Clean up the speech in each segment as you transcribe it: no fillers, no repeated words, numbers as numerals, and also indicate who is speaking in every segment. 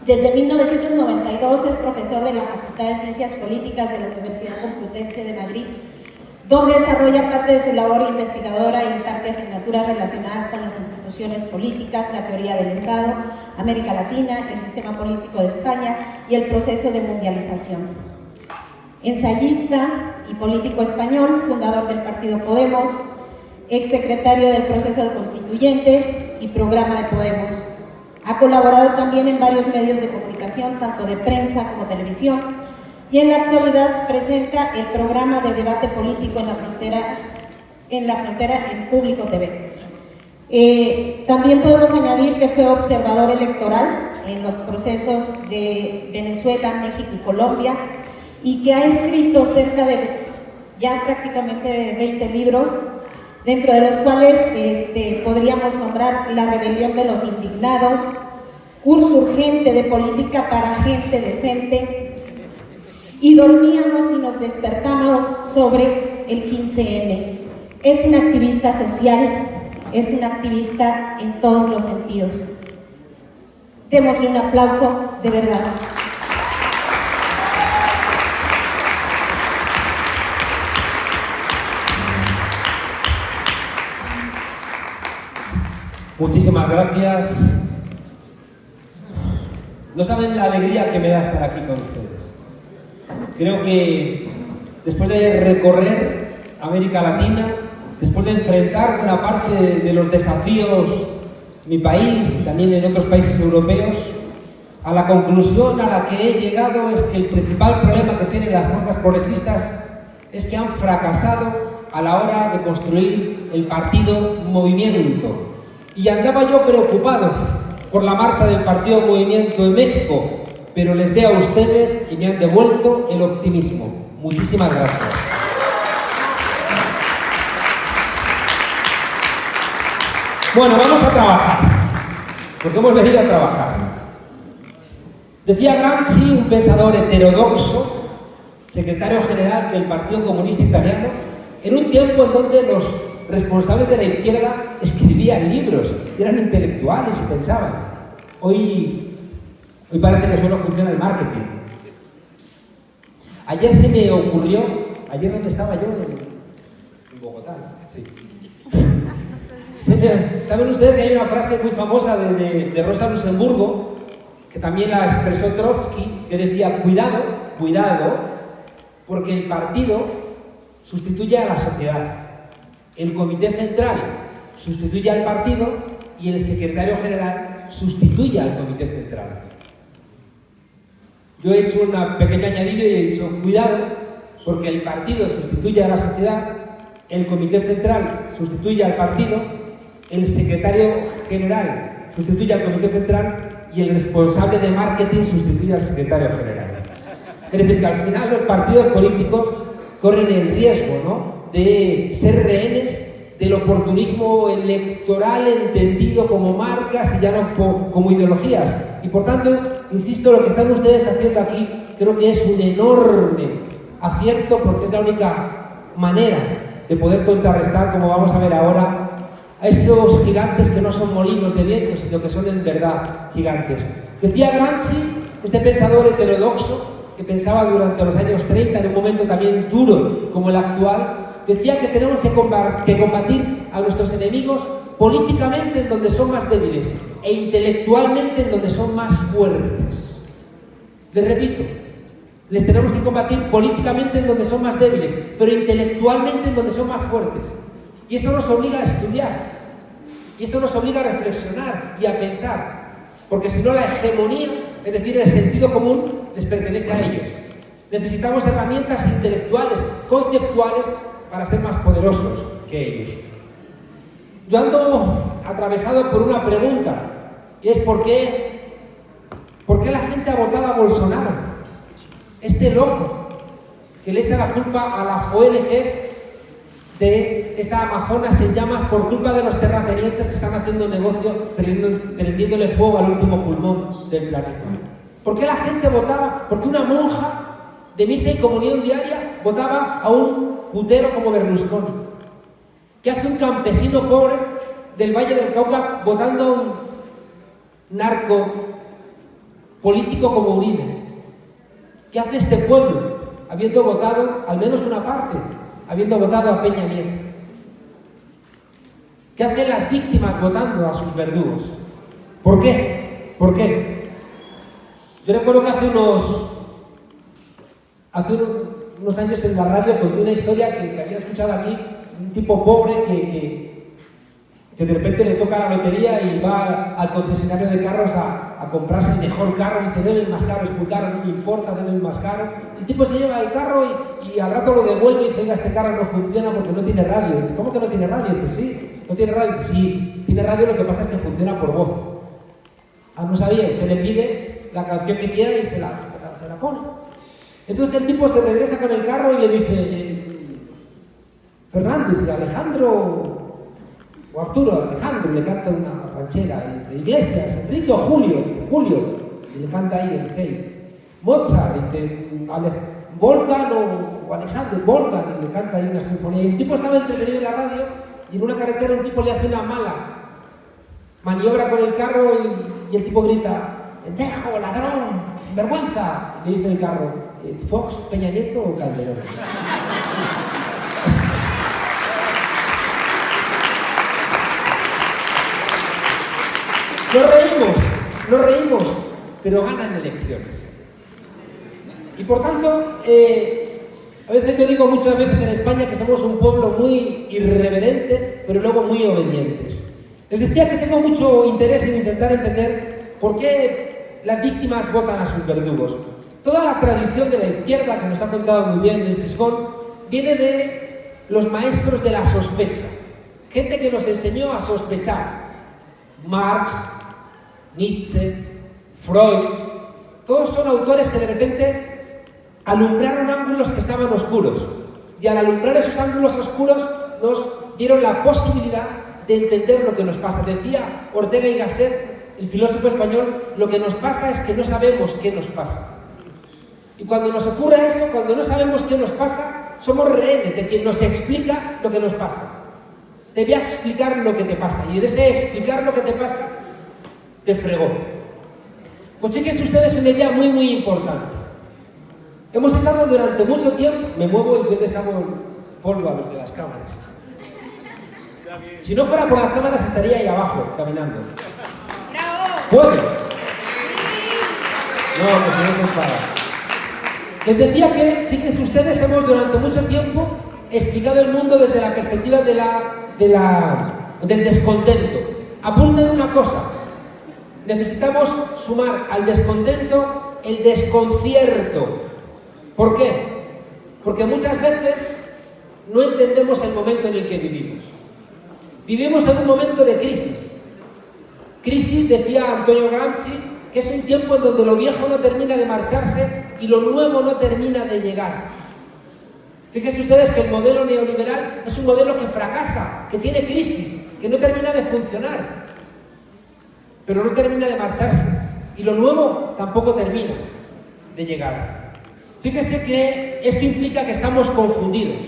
Speaker 1: Desde 1992 es profesor de la Facultad de Ciencias Políticas de la Universidad Complutense de Madrid, donde desarrolla parte de su labor investigadora e imparte asignaturas relacionadas con las instituciones políticas, la teoría del Estado, América Latina, el sistema político de España y el proceso de mundialización. Ensayista y político español, fundador del partido Podemos, exsecretario del proceso constituyente y programa de Podemos. Ha colaborado también en varios medios de comunicación, tanto de prensa como televisión, y en la actualidad presenta el programa de debate político en la frontera en Público TV. También podemos añadir que fue observador electoral en los procesos de Venezuela, México y Colombia, y que ha escrito cerca de ya prácticamente 20 libros, dentro de los cuales podríamos nombrar La rebelión de los indignados, Curso urgente de política para gente decente, y Dormíamos y nos despertamos sobre el 15M. Es una activista social, es una activista en todos los sentidos. Démosle un aplauso de verdad.
Speaker 2: Muchísimas gracias. No saben la alegría que me da estar aquí con ustedes. Creo que después de recorrer América Latina, después de enfrentar buena parte de los desafíos en mi país y también en otros países europeos, a la conclusión a la que he llegado es que el principal problema que tienen las fuerzas progresistas es que han fracasado a la hora de construir el partido Movimiento. Y andaba yo preocupado por la marcha del partido Movimiento en México, pero les veo a ustedes y me han devuelto el optimismo. Muchísimas gracias. Bueno, vamos a trabajar, porque hemos venido a trabajar. Decía Gramsci, un pensador heterodoxo, secretario general del Partido Comunista Italiano, en un tiempo en donde los responsables de la izquierda escribían libros, eran intelectuales y pensaban. Hoy parece que solo funciona el marketing. Ayer se me ocurrió, ayer donde estaba yo, en Bogotá, sí. ¿Saben ustedes que hay una frase muy famosa de Rosa Luxemburgo, que también la expresó Trotsky, que decía: cuidado, cuidado, porque el partido sustituye a la sociedad. El comité central sustituye al partido y el secretario general sustituye al comité central. Yo he hecho una pequeña añadido y he dicho: cuidado, porque el partido sustituye a la sociedad, el comité central sustituye al partido, el secretario general sustituye al comité central y el responsable de marketing sustituye al secretario general. Es decir, que al final los partidos políticos corren el riesgo, ¿no?, de ser rehenes del oportunismo electoral entendido como marcas y ya no como ideologías. Y por tanto, insisto, lo que están ustedes haciendo aquí creo que es un enorme acierto, porque es la única manera de poder contrarrestar, como vamos a ver ahora, a esos gigantes que no son molinos de viento, sino que son en verdad gigantes. Decía Gramsci, este pensador heterodoxo, que pensaba durante los años 30, en un momento también duro como el actual, decía que tenemos que combatir a nuestros enemigos políticamente en donde son más débiles e intelectualmente en donde son más fuertes. Les repito, les tenemos que combatir políticamente en donde son más débiles, pero intelectualmente en donde son más fuertes. Y eso nos obliga a estudiar, y eso nos obliga a reflexionar y a pensar, porque si no la hegemonía, es decir, el sentido común, les pertenece a ellos. Necesitamos herramientas intelectuales, conceptuales, para ser más poderosos que ellos. Yo ando atravesado por una pregunta, y es ¿por qué la gente ha votado a Bolsonaro? Este loco que le echa la culpa a las ONGs de esta Amazonas en llamas por culpa de los terratenientes que están haciendo negocio prendiéndole fuego al último pulmón del planeta. ¿Por qué la gente votaba? Porque una monja de misa y comunión diaria votaba a un putero como Berlusconi. ¿Qué hace un campesino pobre del Valle del Cauca votando a un narco político como Uribe? ¿Qué hace este pueblo habiendo votado, al menos una parte, habiendo votado a Peña Nieto? ¿Qué hacen las víctimas votando a sus verdugos? ¿Por qué? ¿Por qué? Yo recuerdo que hace unos años en la radio conté una historia que había escuchado aquí, un tipo pobre que de repente le toca la lotería y va al concesionario de carros a comprarse el mejor carro, y dice, deme el más caro, es muy caro, no me importa, deme el más caro. El tipo se lleva el carro y al rato lo devuelve y dice, oiga, este carro no funciona porque no tiene radio. Y dice, ¿cómo que no tiene radio? Y dice, sí, no tiene radio. Y dice, sí, tiene radio, lo que pasa es que funciona por voz. Ah, no sabía, usted le pide la canción que quiera y se la pone. Entonces el tipo se regresa con el carro y le dice, Fernández, Alejandro o Arturo, Alejandro, le canta una ranchera, y dice, Iglesias, Enrique o Julio, y le canta ahí el hey. Mozart, dice, Wolfgang o Alexander, Wolfgang, y le canta ahí una sinfonía. Y el tipo estaba entretenido en la radio y en una carretera un tipo le hace una mala maniobra con el carro y el tipo grita, pendejo, ladrón, sinvergüenza. Y le dice el carro, ¿Fox, Peña Nieto o Calderón? Nos reímos, pero ganan elecciones. Y por tanto, a veces yo digo muchas veces en España que somos un pueblo muy irreverente, pero luego muy obedientes. Les decía que tengo mucho interés en intentar entender por qué las víctimas votan a sus verdugos. Toda la tradición de la izquierda, que nos ha contado muy bien el Fisgón, viene de los maestros de la sospecha. Gente que nos enseñó a sospechar. Marx, Nietzsche, Freud, todos son autores que de repente alumbraron ángulos que estaban oscuros. Y al alumbrar esos ángulos oscuros nos dieron la posibilidad de entender lo que nos pasa. Decía Ortega y Gasset, el filósofo español, lo que nos pasa es que no sabemos qué nos pasa. Y cuando nos ocurre eso, cuando no sabemos qué nos pasa, somos rehenes de quien nos explica lo que nos pasa. Te voy a explicar lo que te pasa. Y en ese explicar lo que te pasa, te fregó. Pues fíjense ustedes una idea muy, muy importante. Hemos estado durante mucho tiempo, me muevo y yo les hago polvo a los de las cámaras. Si no fuera por las cámaras estaría ahí abajo, caminando.
Speaker 1: ¡Bravo!
Speaker 2: ¿Puede? No, pues no se enfada. Les decía que, fíjense ustedes, hemos durante mucho tiempo explicado el mundo desde la perspectiva del descontento. Apunten una cosa, necesitamos sumar al descontento el desconcierto. ¿Por qué? Porque muchas veces no entendemos el momento en el que vivimos. Vivimos en un momento de crisis. Crisis, decía Antonio Gramsci, que es un tiempo en donde lo viejo no termina de marcharse y lo nuevo no termina de llegar. Fíjense ustedes que el modelo neoliberal es un modelo que fracasa, que tiene crisis, que no termina de funcionar, pero no termina de marcharse. Y lo nuevo tampoco termina de llegar. Fíjense que esto implica que estamos confundidos.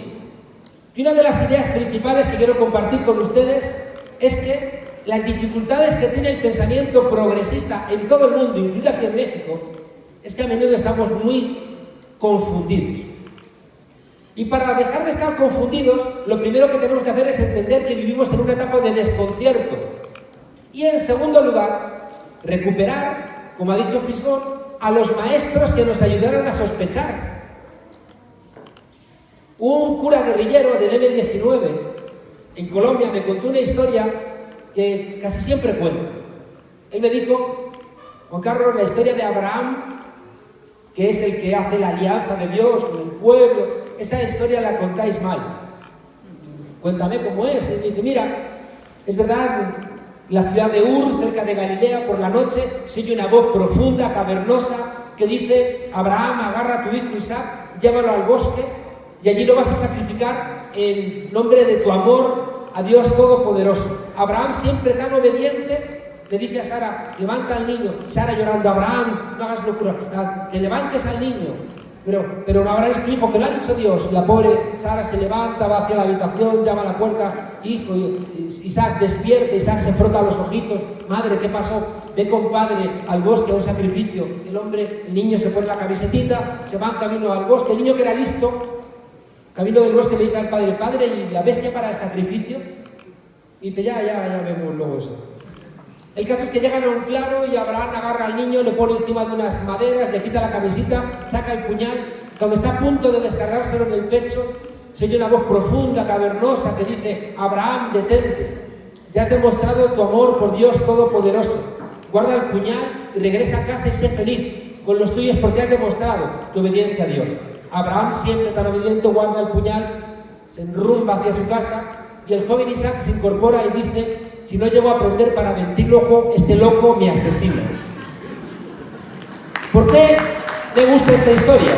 Speaker 2: Y una de las ideas principales que quiero compartir con ustedes es que las dificultades que tiene el pensamiento progresista en todo el mundo, incluido aquí en México, es que a menudo estamos muy confundidos. Y para dejar de estar confundidos, lo primero que tenemos que hacer es entender que vivimos en una etapa de desconcierto. Y en segundo lugar, recuperar, como ha dicho Fisgón, a los maestros que nos ayudaron a sospechar. Un cura guerrillero del M-19 en Colombia me contó una historia que casi siempre cuento. Él me dijo, Juan Carlos, la historia de Abraham, que es el que hace la alianza de Dios con el pueblo, esa historia la contáis mal. Cuéntame cómo es. Y dice, mira, es verdad, la ciudad de Ur, cerca de Galilea, por la noche, se oye una voz profunda, cavernosa, que dice, Abraham, agarra a tu hijo Isaac, llévalo al bosque, y allí lo vas a sacrificar en nombre de tu amor a Dios Todopoderoso. Abraham, siempre tan obediente, le dice a Sara, levanta al niño. Y Sara llorando, Abraham, no hagas locura, que levantes al niño. Pero Abraham es tu hijo, que lo ha dicho Dios. La pobre Sara se levanta, va hacia la habitación, llama a la puerta, hijo, Isaac despierta, Isaac se frota los ojitos, madre, ¿qué pasó? ve con padre al bosque a un sacrificio. El niño se pone la camisetita, se va camino al bosque. El niño que era listo, camino del bosque, le dice al padre, padre, ¿y la bestia para el sacrificio? Y dice, ya vemos luego eso. El caso es que llegan a un claro y Abraham agarra al niño, le pone encima de unas maderas, le quita la camiseta, saca el puñal. Cuando está a punto de descargárselo en el pecho, se oye una voz profunda, cavernosa, que dice, Abraham, detente. Ya has demostrado tu amor por Dios Todopoderoso. Guarda el puñal y regresa a casa y sé feliz con los tuyos porque has demostrado tu obediencia a Dios. Abraham, siempre tan obediente, guarda el puñal, se enrumba hacia su casa y el joven Isaac se incorpora y dice, si no llego a aprender para ventrílocuo, este loco me asesina. ¿Por qué me gusta esta historia?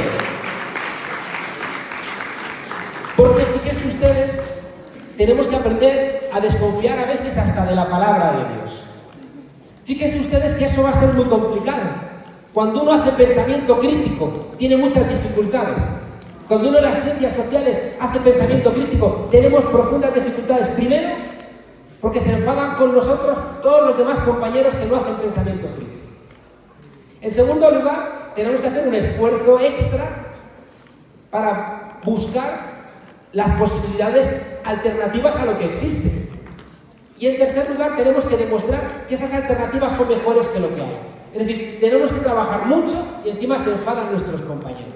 Speaker 2: Porque fíjense ustedes, tenemos que aprender a desconfiar a veces hasta de la palabra de Dios. Fíjense ustedes que eso va a ser muy complicado. Cuando uno hace pensamiento crítico, tiene muchas dificultades. Cuando uno en las ciencias sociales hace pensamiento crítico, tenemos profundas dificultades. Primero, porque se enfadan con nosotros todos los demás compañeros que no hacen pensamiento crítico. En segundo lugar, tenemos que hacer un esfuerzo extra para buscar las posibilidades alternativas a lo que existe. Y en tercer lugar, tenemos que demostrar que esas alternativas son mejores que lo que hay. Es decir, tenemos que trabajar mucho y encima se enfadan nuestros compañeros.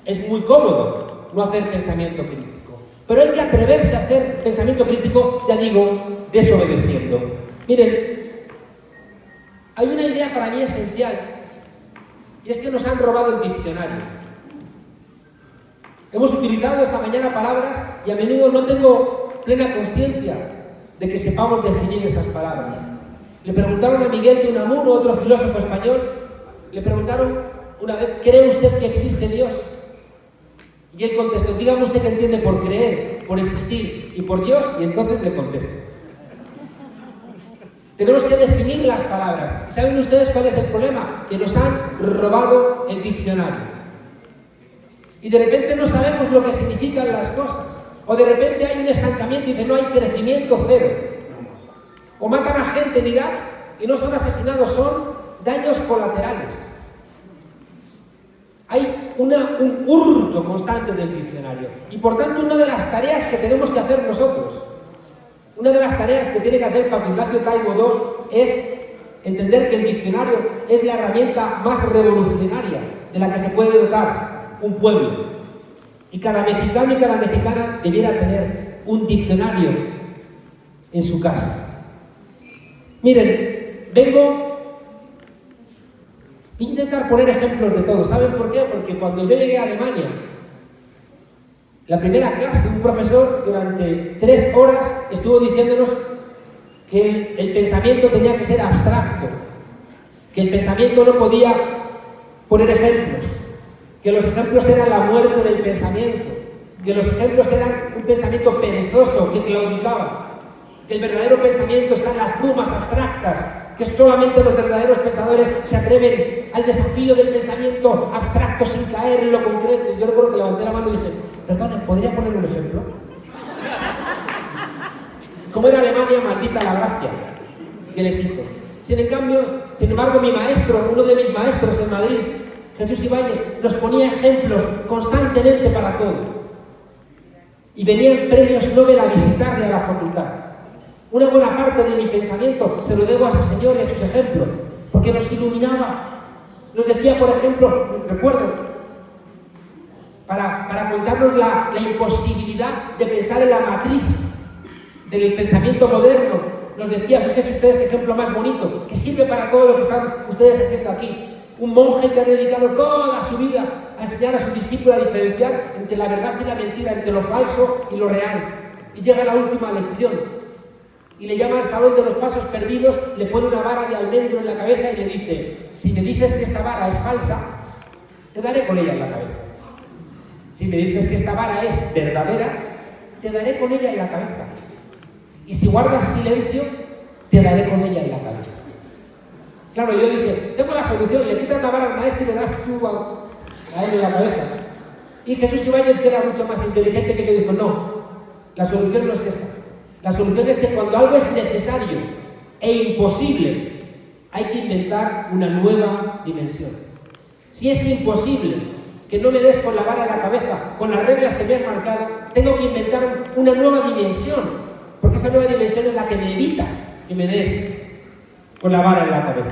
Speaker 2: Es muy cómodo no hacer pensamiento crítico, pero hay que atreverse a hacer pensamiento crítico, ya digo, desobedeciendo. Miren, hay una idea para mí esencial, y es que nos han robado el diccionario. Hemos utilizado esta mañana palabras y a menudo no tengo plena conciencia de que sepamos definir esas palabras. Le preguntaron a Miguel de Unamuno, otro filósofo español, le preguntaron una vez, ¿cree usted que existe Dios? Y él contestó, dígame usted qué entiende por creer, por existir y por Dios, y entonces le contesto. Tenemos que definir las palabras. ¿Y saben ustedes cuál es el problema? Que nos han robado el diccionario. Y de repente no sabemos lo que significan las cosas. O de repente hay un estancamiento y dice, no hay crecimiento, cero. O matan a gente en Irak y no son asesinados, son daños colaterales. Hay un hurto constante del diccionario. Y por tanto, una de las tareas que tenemos que hacer nosotros, una de las tareas que tiene que hacer Paco Ignacio Taibo II es entender que el diccionario es la herramienta más revolucionaria de la que se puede dotar un pueblo. Y cada mexicano y cada mexicana debiera tener un diccionario en su casa. Miren, voy a intentar poner ejemplos de todo. ¿Saben por qué? Porque cuando yo llegué a Alemania, la primera clase, un profesor durante 3 horas estuvo diciéndonos que el pensamiento tenía que ser abstracto, que el pensamiento no podía poner ejemplos, que los ejemplos eran la muerte del pensamiento, que los ejemplos eran un pensamiento perezoso que claudicaba, que el verdadero pensamiento está en las plumas abstractas, que solamente los verdaderos pensadores se atreven al desafío del pensamiento abstracto sin caer en lo concreto. Yo recuerdo que levanté la mano y dije, perdón, ¿podría poner un ejemplo? ¿Cómo era Alemania maldita la gracia que les hizo? Sin embargo, mi maestro, uno de mis maestros en Madrid, Jesús Ibáñez, nos ponía ejemplos constantemente para todo. Y venían premios Nobel a visitarle a la facultad. Una buena parte de mi pensamiento se lo debo a ese señor y a sus ejemplos, porque nos iluminaba. Nos decía, por ejemplo, recuerdo, para contarnos la imposibilidad de pensar en la matriz del pensamiento moderno, nos decía, fíjense ustedes qué ejemplo más bonito, que sirve para todo lo que están ustedes haciendo aquí. Un monje que ha dedicado toda su vida a enseñar a su discípulo a diferenciar entre la verdad y la mentira, entre lo falso y lo real. Y llega a la última lección. Y le llama al salón de los pasos perdidos, le pone una vara de almendro en la cabeza y le dice, si me dices que esta vara es falsa, te daré con ella en la cabeza. Si me dices que esta vara es verdadera, te daré con ella en la cabeza. Y si guardas silencio, te daré con ella en la cabeza. Claro, yo dije, tengo la solución, le quitas la vara al maestro y le das tú a él en la cabeza. Y Jesús Ibáñez, que era mucho más inteligente que yo, dijo, no, la solución no es esta. La solución es que cuando algo es necesario e imposible, hay que inventar una nueva dimensión. Si es imposible que no me des con la vara en la cabeza, con las reglas que me has marcado, tengo que inventar una nueva dimensión, porque esa nueva dimensión es la que me evita que me des con la vara en la cabeza.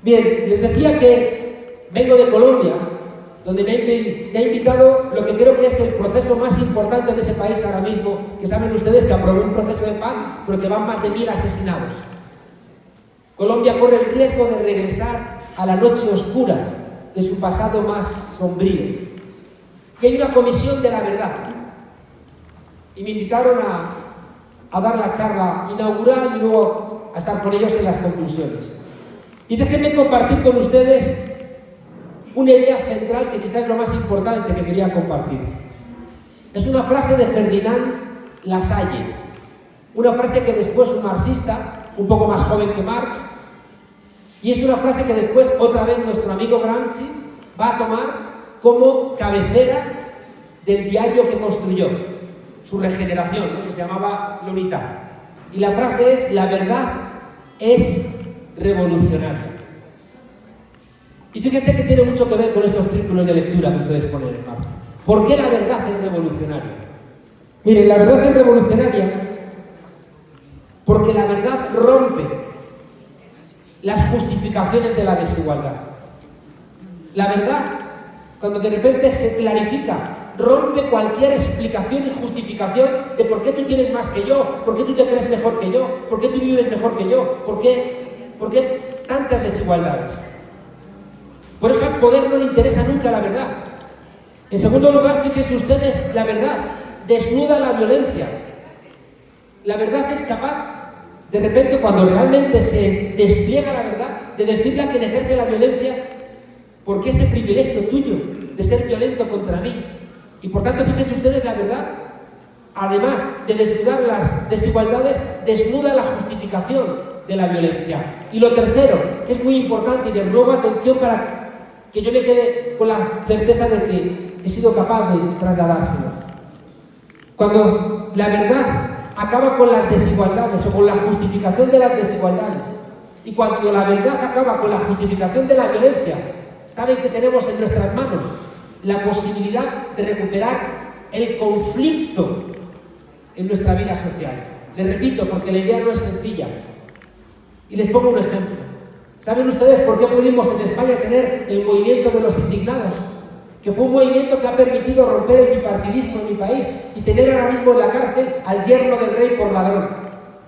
Speaker 2: Bien, les decía que vengo de Colombia, donde me ha invitado lo que creo que es el proceso más importante de ese país ahora mismo, que saben ustedes que aprobó un proceso de paz, pero que van más de 1000 asesinados. Colombia corre el riesgo de regresar a la noche oscura de su pasado más sombrío. Y hay una comisión de la verdad. Y me invitaron a dar la charla inaugural y luego a estar con ellos en las conclusiones. Y déjenme compartir con ustedes una idea central que quizás es lo más importante que quería compartir. Es una frase de Ferdinand Lassalle, una frase que después un marxista, un poco más joven que Marx, y es una frase que después otra vez nuestro amigo Gramsci va a tomar como cabecera del diario que construyó, su regeneración, ¿no? Que se llamaba L'Unità. Y la frase es: la verdad es revolucionaria. Y fíjense que tiene mucho que ver con estos círculos de lectura que ustedes ponen en marcha. ¿Por qué la verdad es revolucionaria? Miren, la verdad es revolucionaria porque la verdad rompe las justificaciones de la desigualdad. La verdad, cuando de repente se clarifica, rompe cualquier explicación y justificación de por qué tú tienes más que yo, por qué tú te crees mejor que yo, por qué tú vives mejor que yo, por qué tantas desigualdades. Por eso al poder no le interesa nunca la verdad. En segundo lugar, fíjense ustedes, la verdad desnuda la violencia. La verdad es capaz, de repente, cuando realmente se despliega la verdad, de decirle a quien ejerce la violencia: ¿por qué ese privilegio tuyo de ser violento contra mí? Y por tanto, fíjense ustedes, la verdad, además de desnudar las desigualdades, desnuda la justificación de la violencia. Y lo tercero, que es muy importante y de nuevo atención para que yo me quede con la certeza de que he sido capaz de trasladárselo. Cuando la verdad acaba con las desigualdades o con la justificación de las desigualdades, y cuando la verdad acaba con la justificación de la violencia, ¿saben que tenemos en nuestras manos? La posibilidad de recuperar el conflicto en nuestra vida social. Les repito, porque la idea no es sencilla. Y les pongo un ejemplo. ¿Saben ustedes por qué pudimos en España tener el movimiento de los indignados? Que fue un movimiento que ha permitido romper el bipartidismo en mi país y tener ahora mismo en la cárcel al yerno del rey por ladrón,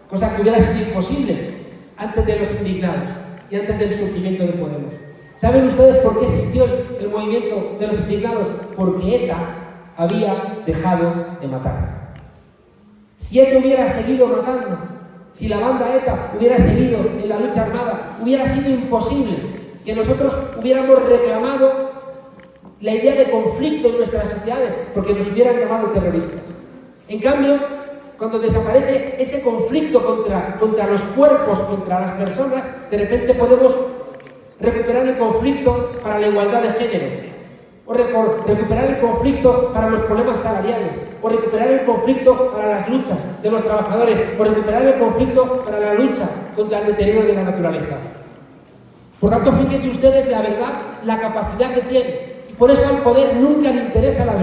Speaker 2: cosa que hubiera sido imposible antes de los indignados y antes del surgimiento de Podemos. ¿Saben ustedes por qué existió el movimiento de los indignados? Porque ETA había dejado de matar. Si ETA hubiera seguido matando, si la banda ETA hubiera seguido en la lucha armada, hubiera sido imposible que nosotros hubiéramos reclamado la idea de conflicto en nuestras sociedades, porque nos hubieran llamado terroristas. En cambio, cuando desaparece ese conflicto contra los cuerpos, contra las personas, de repente podemos recuperar el conflicto para la igualdad de género, o recuperar el conflicto para los problemas salariales, o recuperar el conflicto para las luchas de los trabajadores, o recuperar el conflicto para la lucha contra el deterioro de la naturaleza. Por tanto, fíjense ustedes la verdad, la capacidad que tiene. Y por eso al poder nunca le interesa la verdad.